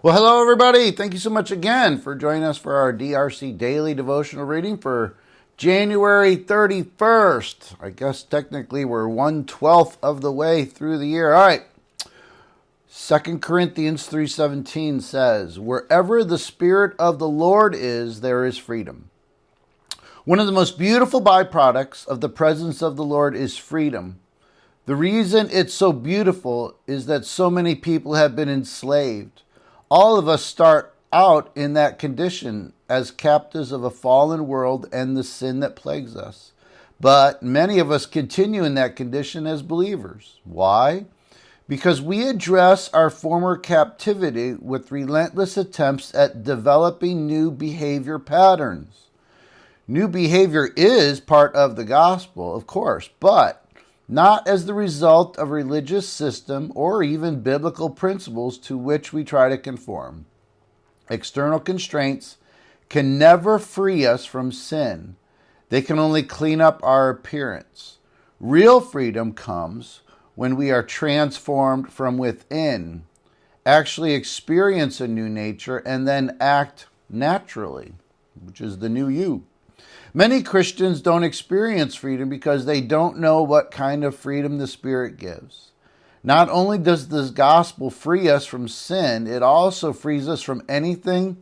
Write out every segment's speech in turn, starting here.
Well, hello, everybody. Thank you so much again for joining us for our DRC Daily Devotional Reading for January 31st. I guess technically we're 1/12 of the way through the year. All right. 2 Corinthians 3:17 says, "Wherever the Spirit of the Lord is, there is freedom." One of the most beautiful byproducts of the presence of the Lord is freedom. The reason it's so beautiful is that so many people have been enslaved. All of us start out in that condition as captives of a fallen world and the sin that plagues us. But many of us continue in that condition as believers. Why? Because we address our former captivity with relentless attempts at developing new behavior patterns. New behavior is part of the gospel, of course, but not as the result of religious system or even biblical principles to which we try to conform. External constraints can never free us from sin. They can only clean up our appearance. Real freedom comes when we are transformed from within, actually experience a new nature, and then act naturally, which is the new you. Many Christians don't experience freedom because they don't know what kind of freedom the Spirit gives. Not only does this gospel free us from sin, it also frees us from anything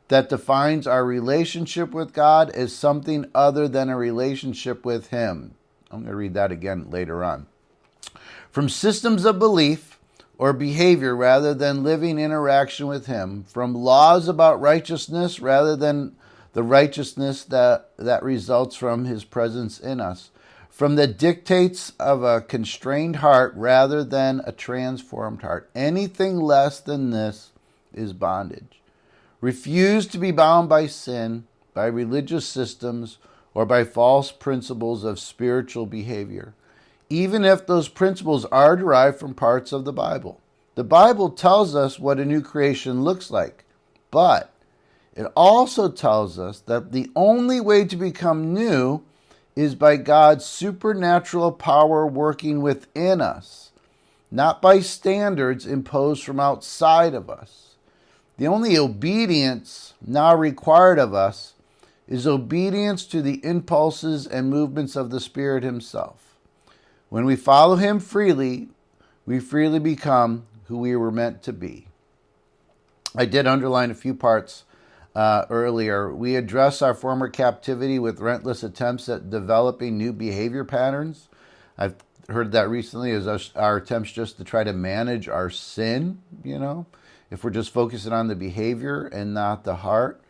that defines our relationship with God as something other than a relationship with Him. I'm going to read that again later on. From systems of belief or behavior rather than living interaction with Him. From laws about righteousness rather than the righteousness that results from His presence in us. From the dictates of a constrained heart rather than a transformed heart. Anything less than this is bondage. Refuse to be bound by sin, by religious systems, or by false principles of spiritual behavior, even if those principles are derived from parts of the Bible. The Bible tells us what a new creation looks like, but it also tells us that the only way to become new is by God's supernatural power working within us, not by standards imposed from outside of us. The only obedience now required of us is obedience to the impulses and movements of the Spirit Himself. When we follow Him freely, we freely become who we were meant to be. I did underline a few parts earlier. We address our former captivity with relentless attempts at developing new behavior patterns. I've heard that recently as our attempts just to try to manage our sin, if we're just focusing on the behavior and not the heart.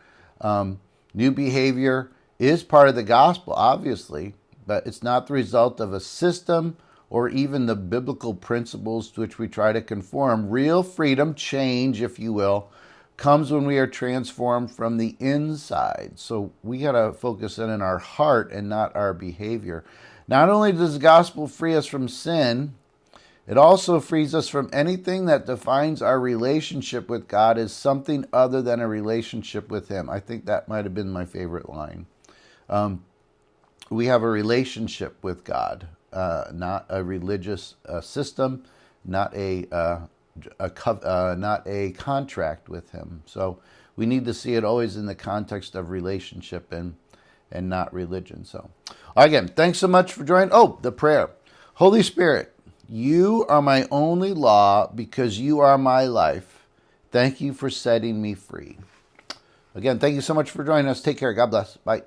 New behavior is part of the gospel, obviously, but it's not the result of a system or even the biblical principles to which we try to conform. Real freedom, change, if you will, comes when we are transformed from the inside. So we got to focus in on our heart and not our behavior. Not only does the gospel free us from sin, it also frees us from anything that defines our relationship with God as something other than a relationship with Him. I think that might have been my favorite line. We have a relationship with God, not a religious system, not a contract with Him. So we need to see it always in the context of relationship and not religion. So again, thanks so much for joining. Oh, the prayer. Holy Spirit, You are my only law because You are my life. Thank You for setting me free. Again, thank you so much for joining us. Take care. God bless. Bye.